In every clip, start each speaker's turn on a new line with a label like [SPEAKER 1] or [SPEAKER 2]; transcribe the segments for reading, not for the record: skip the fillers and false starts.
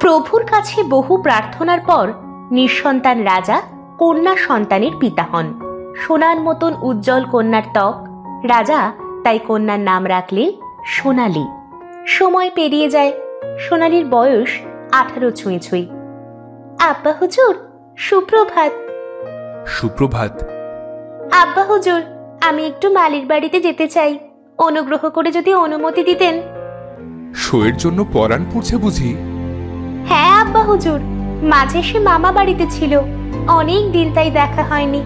[SPEAKER 1] প্রভুর কাছে বহু প্রার্থনার পর নিঃসন্তান রাজা কন্যা সন্তানের পিতা হন। সোনার মতন উজ্জ্বল কন্যার ত্বক, রাজা তাই কন্যার নাম রাখলেন সোনালী। সময় পেরিয়ে যায়, সোনালীর বয়স 18 ছুঁই ছুঁই। আব্বা হুজুর, সুপ্রভাত।
[SPEAKER 2] সুপ্রভাত।
[SPEAKER 1] আব্বা হুজুর, আমি একটু মালির বাড়িতে যেতে চাই, অনুগ্রহ করে যদি অনুমতি দিতেন।
[SPEAKER 2] শোয়ের জন্য পরাণ পড়ছে বুঝি?
[SPEAKER 1] হ্যাঁ আব্বা হুজুর, মাঝে সে মামা বাড়িতে ছিল, অনেক দিন তাই দেখা হয়নি।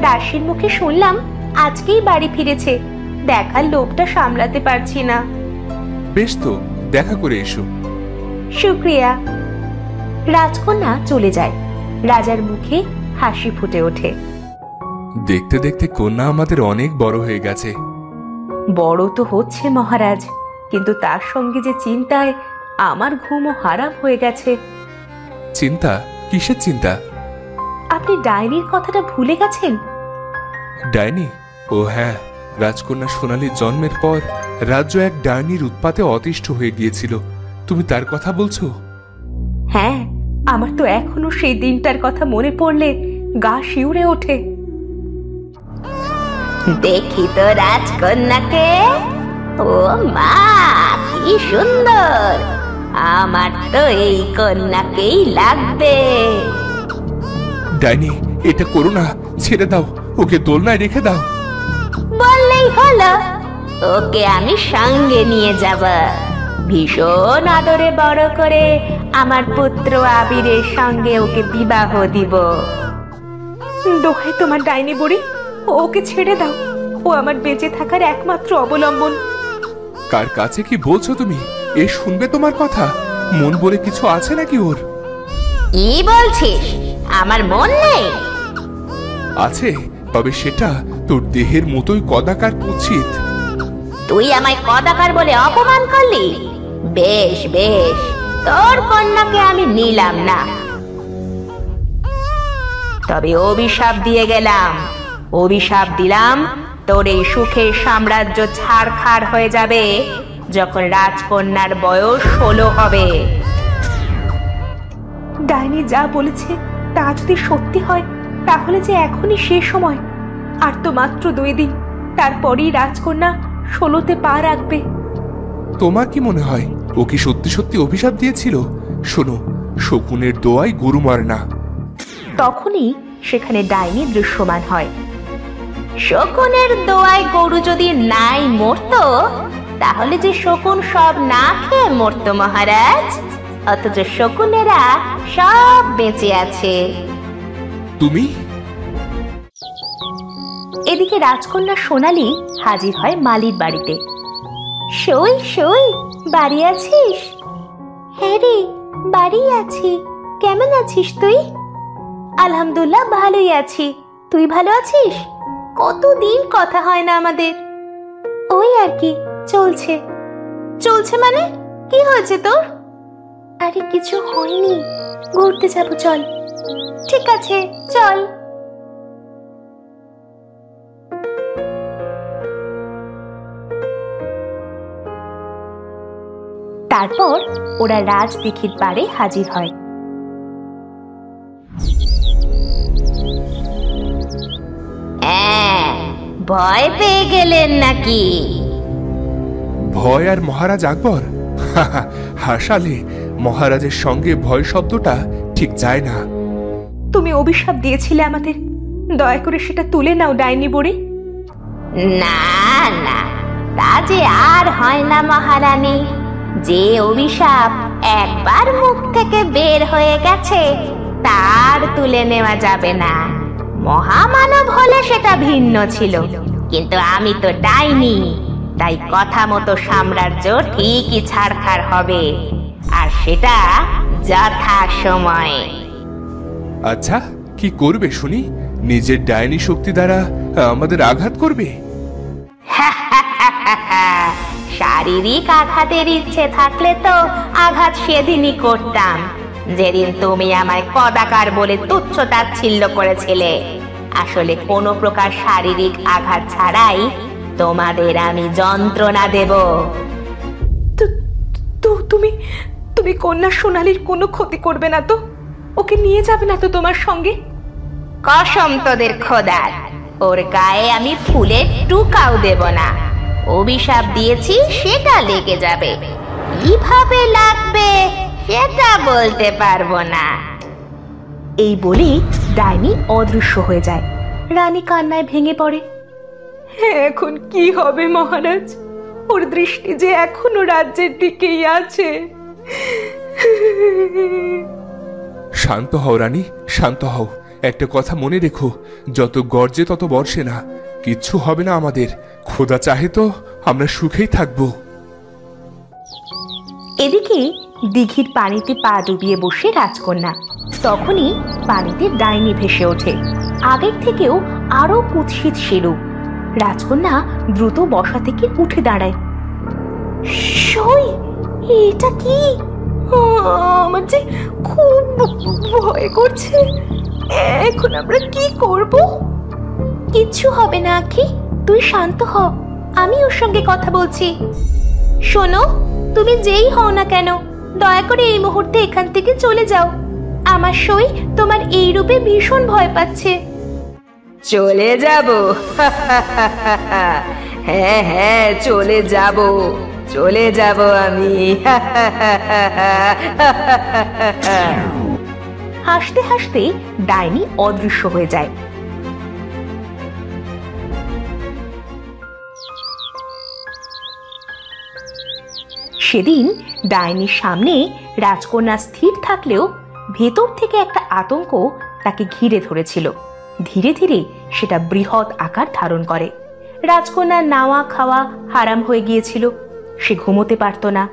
[SPEAKER 1] দাসীর মুখে শুনলাম আজকেই বাড়ি ফিরেছে, দেখার লোভটা সামলাতে পারছি না।
[SPEAKER 2] বেশ তো, দেখা করে এসো।
[SPEAKER 1] শুক্রিয়া। রাজকন্যা চলে যায়, রাজার মুখে হাসি ফুটে ওঠে।
[SPEAKER 2] দেখতে দেখতে কন্যা আমাদের অনেক বড় হয়ে গেছে।
[SPEAKER 1] বড় তো হচ্ছে মহারাজ, কিন্তু তার সঙ্গে যে চিন্তায় আমার ঘুমও হারাম হয়ে গেছে।
[SPEAKER 2] চিন্তা? কিসের চিন্তা?
[SPEAKER 1] আপনি ডাইনির কথাটা ভুলে গেছেন?
[SPEAKER 2] ডাইনি? ও হ্যাঁ, রাজকন্যা সোনালীর জন্মের পর রাজ্য এক ডাইনির উৎপাতে অতিষ্ঠ হয়ে গিয়েছিল। তুমি তার কথা বলছো?
[SPEAKER 1] হ্যাঁ, আমার তো এখনো সেই দিনটার কথা মনে পড়লে গা শিউরে ওঠে। দেখি তো রাজকন্যাকে। ও মা, কি সুন্দর! আমার তো এই কন্যাকেই লাগবে।
[SPEAKER 2] ডাইনি, এটা করো না, ছেড়ে দাও, ওকে দোলনায় রেখে দাও।
[SPEAKER 1] বললেই হলো, ওকে আমি সঙ্গে নিয়ে যাব, ভীষণ আদরে বড় করে আমার পুত্র আবিরের সঙ্গে ওকে বিবাহ দিব। দোহাই তোমার ডাইনি বুড়ি, ওকে ছেড়ে দাও, ও আমার বেঁচে থাকার একমাত্র অবলম্বন।
[SPEAKER 2] কার কাছে কি বলছো তুমি? এ শুনবে তোমার কথা? মন বলে কিছু আছে নাকি ওর?
[SPEAKER 1] কি বলছিস? আমার মন নেই?
[SPEAKER 2] আছে, তবে সেটা তোর দেহের মতোই কদাকার কুৎসিত।
[SPEAKER 1] তুই আমায় কদাকার বলে অপমান করলি? বেশ বেশ, তোর কন্যাকে আমি নিলাম না, তবে অভিশাপ দিয়ে গেলাম। অভিশাপ দিলাম, তোর এই সুখের সাম্রাজ্য ছাড়খাড় হয়ে যাবে যখন রাজকন্যার বয়স 16 হবে। ডাইনি যা বলেছে তা যদি সত্যি হয়, তাহলে যে এখনই শেষ সময়। আর তো মাত্র 2 দিন, তারপরেই রাজকন্যা 16তে পা রাখবে।
[SPEAKER 2] তোমার কি মনে হয় ও কি সত্যি সত্যি অভিশাপ দিয়েছিল? শোনো, শকুনের দোয়ায় গরু মার না।
[SPEAKER 1] তখনই সেখানে ডাইনি দৃশ্যমান হয়। শকুনের দোয়ায় গরু যদি নাই মরতো, তাহলে যে শকুন সব না খেয়ে মরতো মহারাজ, অথচ শকুনেরা সব বেঁচে আছে।
[SPEAKER 2] তুমি?
[SPEAKER 1] এদিকে রাজকন্যা সোনালী হাজির হয় মালির বাড়িতে। সই সই, বাড়ি আছিস? হ্যাঁ রে, বাড়ি আছি। কেমন আছিস তুই? আলহামদুলিল্লাহ, ভালোই আছি। তুই ভালো আছিস? কতদিন কথা হয় না আমাদের। ওই আর কি, চলছে। চলছে মানে? কি হয়েছে তোর? আরে কিছু হয়নি, ঘুরতে যাবো, চল। ঠিক আছে, চল। তারপর ওরা রাজদিঘির পাড়ে হাজির হয়। ভয় পেয়ে গেলেন নাকি?
[SPEAKER 2] ভয় আর মহারাজ আকবর? হাসালে, মহারাজের সঙ্গে ভয় শব্দটা ঠিক যায় না।
[SPEAKER 1] তুমি অভিশাপ দিয়েছিলে আমাদের, দয়া করে সেটা তুলে নাও ডাইনি বুড়ি। না না, তা যে আর হয় না মহারানী। যে অভিশাপ একবার মুখ থেকে বের হয়ে গেছে, তার তুলে নেওয়া যাবে না। মহামানব হলে সেটা ভিন্ন ছিল, কিন্তু আমি তো ডাইনি, তাই কথা মতো সাম্রাজ্য ঠিকই ছাড়খাড় হবে, আর সেটা যথা সময়।
[SPEAKER 2] আচ্ছা, কি করবে শুনি? নিজের ডাইনি শক্তি দ্বারা আমাদের আঘাত করবে?
[SPEAKER 1] শারীরিক আঘাতের ইচ্ছে থাকলে তো আঘাত সেদিনই করতাম, যেদিন তুমি আমায় কদাকার বলে তুচ্ছ তাচ্ছিল্য করেছিলে। আসলে কোনো প্রকার শারীরিক আঘাত ছাড়াই তোমাদের আমি যন্ত্রণা দেব। তুমি তুমি কন্যা সোনালীর কোনো ক্ষতি করবে না তো? ওকে নিয়ে যাবে না তো তোমার সঙ্গে? কসম তোদের খোদার, ওর গায়ে আমি ফুলের টুকাও দেব না। অভিশাপ দিয়েছি, সেটা লেগে যাবে। কিভাবে লাগবে সেটা বলতে পারবো না। এই বলে ডাইনি অদৃশ্য হয়ে যায়। রানী কান্নায় ভেঙে পড়ে। এখন কি হবে মহারাজ? ওর দৃষ্টি যে এখনো রাজ্যের দিকেই আছে।
[SPEAKER 2] শান্ত হও রানী, শান্ত হও। একটা কথা মনে রেখো, যত গর্জে তত বর্ষে না। কিচ্ছু হবে না আমাদের। খোদা চাহে তো আমরা সুখেই থাকবো।
[SPEAKER 1] এদিকে দিঘির পানিতে পা ডুবিয়ে বসে রাজকন্যা। তখনই পানিতে ডাইনি ভেসে ওঠে, আগের থেকেও আরো কুৎসিত সেরূপ। রাজকন্যা দ্রুত বসা থেকে উঠে দাঁড়ায়। সই, এটা কি? আমার যে খুব ভয় করছে। এখন আমরা কি করব? কিচ্ছু হবে না আখি, তুই শান্ত হ। আমি ওর সঙ্গে কথা বলছি। শোনো, তুমি যেই হও না কেন, দয়া করে এই মুহূর্তে এখান থেকে চলে যাও। আমার সই তোমার এই রূপে ভীষণ ভয় পাচ্ছে। চলে যাব? হ্যাঁ হ্যাঁ, চলে যাব, চলে যাব আমি। হাসতে হাসতে ডাইনি অদৃশ্য হয়ে যায়। সেদিন ডাইনির সামনে রাজকন্যা স্থির থাকলেও ভেতর থেকে একটা আতঙ্ক তাকে ঘিরে ধরেছিল। ধীরে ধীরে সেটা বৃহৎ আকার ধারণ করে। রাজকন্যার নাওয়া খাওয়া হারাম হয়ে গিয়েছিল। সে ঘুমোতে পারত না।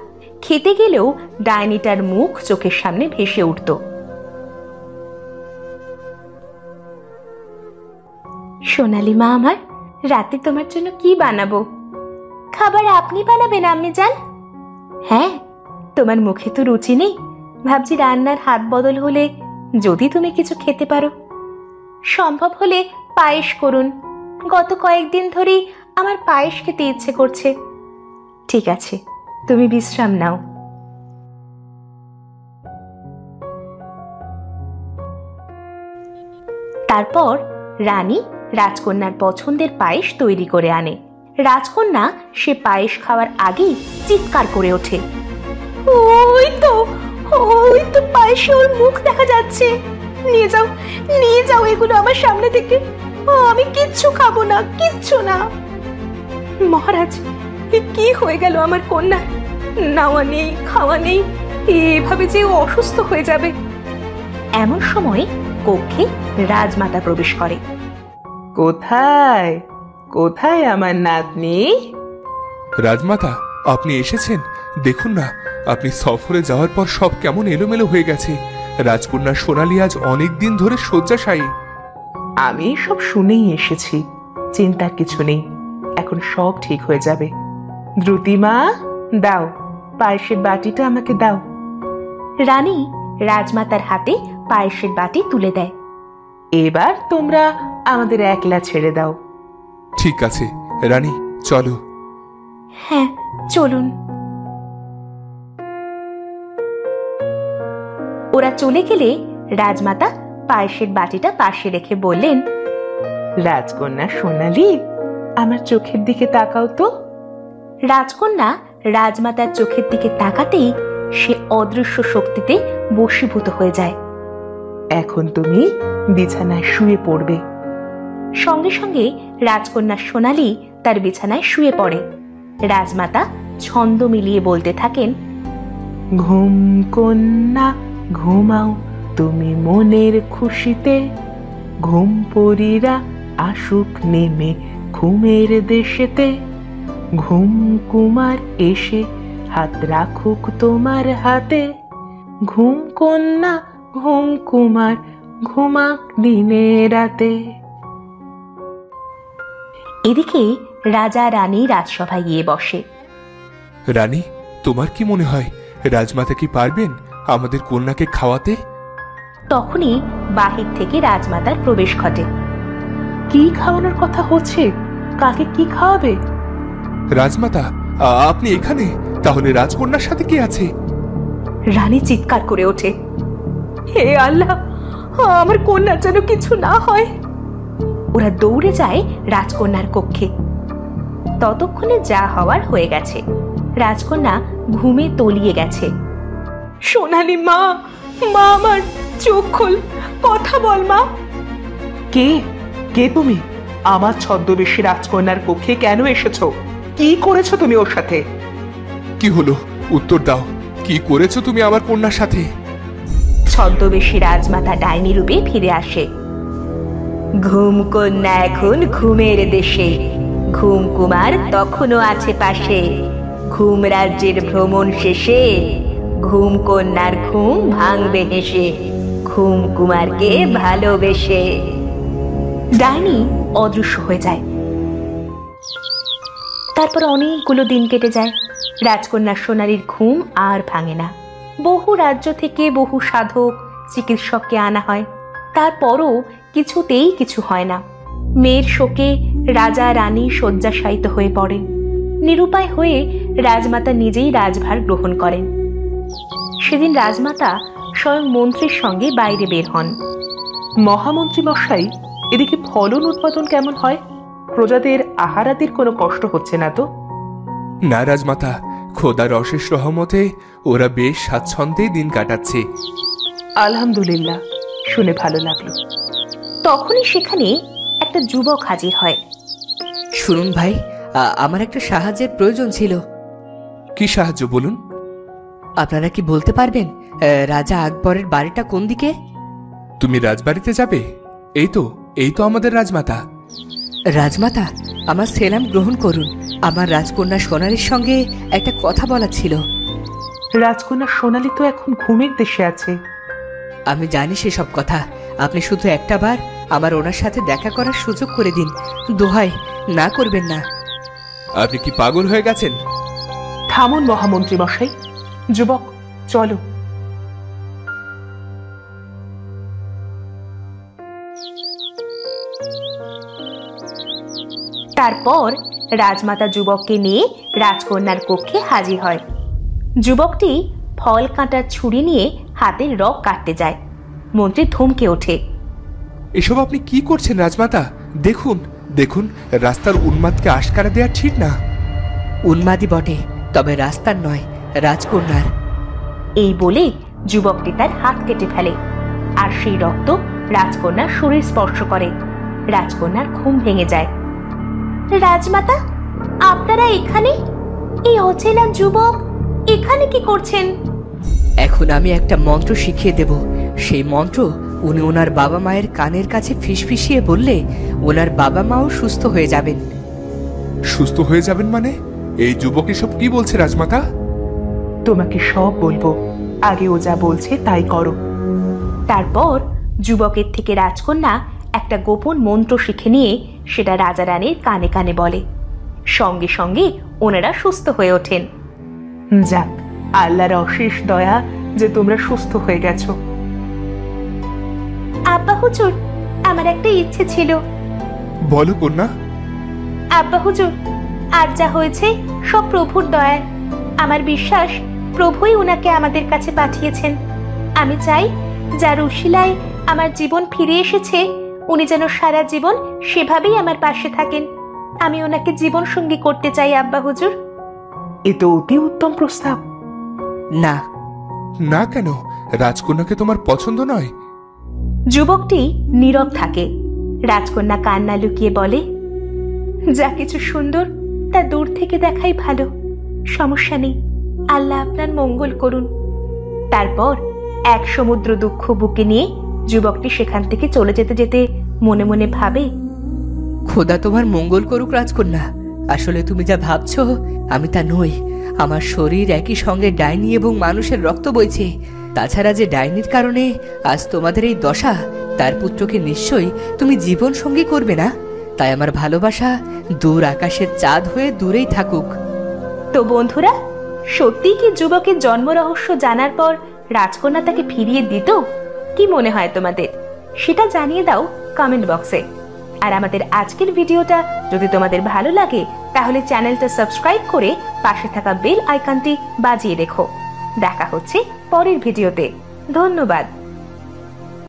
[SPEAKER 1] খেতে গেলেও ডাইনিটার মুখ চোখের সামনে ভেসে উঠত। সোনালি মা আমার, রাতে তোমার জন্য কি বানাবো? খাবার আপনি বানাবেন আম্মি জান? হ্যাঁ, তোমার মুখে তো রুচি নেই। ভাবছি রান্নার হাত বদল হলে যদি তুমি কিছু খেতে পারো। সম্ভব হলে পায়েস করুন। গত কয়েকদিন ধরেই আমার পায়েস খেতে ইচ্ছে করছে। ঠিক আছে, তুমি বিশ্রাম নাও। তারপর রানী রাজকন্যার পছন্দের পায়েস তৈরি করে আনে। রাজকন্যা সে পায়েস খাওয়ার আগেই চিৎকার করে ওঠে, ওই তো পায়েসে ওর মুখ দেখা যাচ্ছে। নিয়ে যাও, নিয়ে যাও এগুলো আমার সামনে থেকে। আমি কিচ্ছু খাবো না, কিচ্ছু না। মহারাজ, কি হয়ে গেল আমার কন্যা? নাওয়া নেই, খাওয়া নেই, এভাবে যে ও অসুস্থ হয়ে যাবে। এমন সময় কক্ষে রাজমাতা প্রবেশ করে।
[SPEAKER 3] কোথায় কোথায় আমার নাতনি?
[SPEAKER 2] রাজমাতা, আপনি এসেছেন? দেখুন না, আপনি সফরে যাওয়ার পর সব কেমন এলোমেলো হয়ে গেছে। রাজকন্যা সোনালী আজ অনেক দিন ধরে শয্যাশায়ী।
[SPEAKER 3] আমি সব শুনেই এসেছি, চিন্তার কিছু নেই। এখন সব ঠিক হয়ে যাবে। দ্রুতিমা, দাও পায়েসের বাটিটা আমাকে দাও।
[SPEAKER 1] রানী রাজমাতার হাতে পায়েসের বাটি তুলে দেয়।
[SPEAKER 3] এবার তোমরা আমাদের একলা ছেড়ে দাও।
[SPEAKER 2] ঠিক আছে রানী, চলো।
[SPEAKER 1] হ্যাঁ, চলুন। ওরা চলে গেলে রাজমাতা পায়েসের বাটিটা পাশে রেখে বললেন,
[SPEAKER 3] রাজকন্যা সোনালী, আমার চোখের দিকে তাকাও তো।
[SPEAKER 1] রাজকন্যা রাজমাতার চোখের দিকে তাকাতেই সে অদৃশ্য শক্তিতে বশীভূত হয়ে যায়।
[SPEAKER 3] এখন তুমি বিছানায় শুয়ে পড়বে।
[SPEAKER 1] সঙ্গে সঙ্গে রাজকন্যা সোনালী তার বিছানায় শুয়ে পড়ে। রাজমাতা ছন্দ মিলিয়ে বলতে থাকেন,
[SPEAKER 3] ঘুম কন্যা ঘুমাও তুমি মনের খুশিতে, ঘুম পরীরা আসুক নেমে ঘুমের দেশেতে, ঘুম কুমার এসে হাত রাখুক তোমার হাতে, ঘুম কন্যা ঘুম কুমার ঘুমাক দিনে রাতে।
[SPEAKER 1] এদিকে রাজা রানী রাজসভায় গিয়ে বসে।
[SPEAKER 2] রানী, তোমার কি মনে হয় রাজমাতা কি পারবেন আমাদের কন্যাকে খাওয়াতে?
[SPEAKER 1] তখনই বাহির থেকে রাজমাতার প্রবেশ ঘটে।
[SPEAKER 3] কি খাওয়ানোর কথা হচ্ছে? কাকে কি খাওয়াবে?
[SPEAKER 2] রাজমাতা, আপনি এখানে? তাহলে রাজকন্যার সাথে কি আছে?
[SPEAKER 1] রানী চিৎকার করে ওঠে, হে আল্লাহ, আমার কন্যার যেন কিছু না হয়। ওরা দৌড়ে যায় রাজকন্যার কক্ষে। ততক্ষণে যা হওয়ার হয়ে গেছে, রাজকন্যা ঘুমে তলিয়ে গেছে। সোনালি মা, মা আমার, চোখ খোল, কথা বল মা।
[SPEAKER 3] কে কে তুমি? আমার ছদ্মবেশী রাজকন্যার কক্ষে কেন এসেছো? কি করেছো তুমি ওর সাথে?
[SPEAKER 2] কি হলো, উত্তর দাও, কি করেছো তুমি আমার কন্যার সাথে?
[SPEAKER 1] ছদ্মবেশী রাজমাতা ডাইনি রূপে ফিরে আসে। ঘুম কন্যা এখন ঘুমের দেশে, ঘুম কুমার তখনও আছে পাশে। ঘুম রাজ্যের ভ্রমণ শেষে ঘুম কন্যার ঘুম ভাঙবে হেসে, ঘুম কুমারকে ভালোবেসে। ডাইনি অদৃশ্য হয়ে যায়। তারপর অনেকগুলো দিন কেটে যায়। রাজকন্যা সোনালীর ঘুম আর ভাঙে না। বহু রাজ্য থেকে বহু সাধক চিকিৎসককে আনা হয়, তারপরও কিছুতেই কিছু হয় না। মেয়ের শোকে রাজা রানী শয্যাশায়িত হয়ে পড়েন। নিরুপায় হয়ে রাজমাতা নিজেই রাজভার গ্রহণ করেন। সেদিন রাজমাতা স্বয়ং মন্ত্রীর সঙ্গে বাইরে বের হন।
[SPEAKER 3] মহামন্ত্রী মশাই, এদিকে ফলন উৎপাদন কেমন হয়? প্রজাদের আহারাদির কোনো কষ্ট হচ্ছে না তো?
[SPEAKER 2] না রাজমাতা, খোদার অশেষ রহমতে ওরা বেশ স্বাচ্ছন্দ্যেই দিন কাটাচ্ছে।
[SPEAKER 3] আলহামদুলিল্লাহ, শুনে ভালো লাগলো।
[SPEAKER 1] তখনই সেখানে একটা যুবক হাজির হয়।
[SPEAKER 4] শুনুন ভাই, আমার একটা সাহায্যের প্রয়োজন ছিল।
[SPEAKER 2] কি সাহায্য বলুন?
[SPEAKER 4] আপনারা কি বলতে পারবেন রাজা আকবরের বাড়িটা কোন দিকে?
[SPEAKER 2] তুমি রাজবাড়িতে যাবে? এই তো আমাদের রাজমাতা।
[SPEAKER 4] রাজমাতা, আমার সেলাম গ্রহণ করুন। আমার রাজকন্যা সোনালীর সঙ্গে একটা কথা বলার ছিল।
[SPEAKER 3] রাজকন্যা সোনালী তো এখন ঘুমের দেশে আছে।
[SPEAKER 4] আমি জানি সেসব কথা। আপনি শুধু একটা বার আমার ওনার সাথে দেখা করার সুযোগ করে দিন, দোহাই, না করবেন না।
[SPEAKER 2] আপনি কি পাগল হয়ে গেছেন?
[SPEAKER 3] থামুন মহামন্ত্রী মশাই। যুবক, চলো।
[SPEAKER 1] তারপর রাজমাতা যুবককে নিয়ে রাজকন্যার কক্ষে হাজির হয়। যুবকটি ফল কাঁটার ছুরি নিয়ে হাতের রগ কাটতে যায়। মন্ত্রী ধমকে ওঠে,
[SPEAKER 2] এসব আপনি কি করছেন রাজমাতা? দেখুন দেখুন, রাস্তার উন্মাদকে আশকারা দেওয়া ঠিক না।
[SPEAKER 4] উন্মাদই বটে, তবে রাস্তার নয়, রাজকন্যার।
[SPEAKER 1] এই বলে যুবকটি তার হাত কেটে ফেলে, আর সেই রক্ত রাজকন্যার শরীর স্পর্শ করে। রাজকন্যার ঘুম ভেঙে যায়। রাজমাতা, আপনারা এখানে? এই অচেনা যুবক এখানে কি করছেন?
[SPEAKER 4] এখন আমি একটা মন্ত্র শিখিয়ে দেব। সেই মন্ত্র উনি ওনার বাবা মায়ের কানের কাছে ফিসফিসিয়ে বললে ওনার বাবা মাও সুস্থ হয়ে যাবেন।
[SPEAKER 2] সুস্থ হয়ে যাবেন মানে? এই যুবক এসব কি বলছে রাজমাতা?
[SPEAKER 3] তোমাকে সব বলবো, আগে ও যা বলছে তাই করো।
[SPEAKER 1] তারপর যুবকের থেকে রাজকন্যা একটা গোপন মন্ত্র শিখে নিয়ে সেটা রাজা রানীর কানে কানে বলে। সঙ্গে সঙ্গে ওনারা সুস্থ হয়ে ওঠেন।
[SPEAKER 3] যাক, আল্লাহর অশেষ দয়া যে তোমরা সুস্থ হয়ে গেছো।
[SPEAKER 1] আব্বা হুজুর, আমার একটা ইচ্ছে ছিল।
[SPEAKER 2] বলো কন্যা।
[SPEAKER 1] আব্বা হুজুর, আর যা হয়েছে সব প্রভুর দয়ায়। আমার বিশ্বাস প্রভুই উনাকে আমাদের কাছে পাঠিয়েছেন। আমি চাই যার উশিলায় আমার জীবন ফিরে এসেছে, উনি যেন সারা জীবন সেভাবেই আমার পাশে থাকেন। আমি ওনাকে জীবন সঙ্গী করতে চাই আব্বা হুজুর।
[SPEAKER 3] এ তো অতি উত্তম প্রস্তাব।
[SPEAKER 4] না।
[SPEAKER 2] না কেন? রাজকন্যাকে তোমার পছন্দ নয়?
[SPEAKER 1] যুবকটি নীরব থাকে। রাজকন্যা কান্না লুকিয়ে বলে, যা কিছু সুন্দর তা দূর থেকে দেখাই ভালো। সমস্যা নেই, আল্লাহ আপনার মঙ্গল করুন। তারপর এক সমুদ্র দুঃখ বুকে নিয়ে যুবকটি সেখান থেকে চলে যেতে যেতে মনে মনে ভাবে,
[SPEAKER 4] খোদা তোমার মঙ্গল করুক রাজকন্যা। আসলে তুমি যা ভাবছো আমি তা নই। আমার শরীর একই সঙ্গে ডাইনি এবং মানুষের রক্ত বইছে। তাছাড়া যে ডাইনির কারণে আজ তোমাদের এই দশা, তার পুত্রকে নিশ্চয়ই তুমি জীবন সঙ্গী করবে না। তাই আমার ভালোবাসা দূর আকাশের চাঁদ হয়ে দূরেই থাকুক।
[SPEAKER 1] তো বন্ধুরা, সত্যি কি যুবকের জন্ম রহস্য জানার পর রাজকন্যা তাকে ফিরিয়ে দিত? কি মনে হয় তোমাদের? সেটা জানিয়ে দাও কমেন্ট বক্সে। আর আমাদের আজকের ভিডিওটা যদি তোমাদের ভালো লাগে তাহলে চ্যানেলটা সাবস্ক্রাইব করে পাশে থাকা বেল আইকনটি বাজিয়ে রেখো। দেখা হচ্ছে পরের ভিডিওতে। ধন্যবাদ।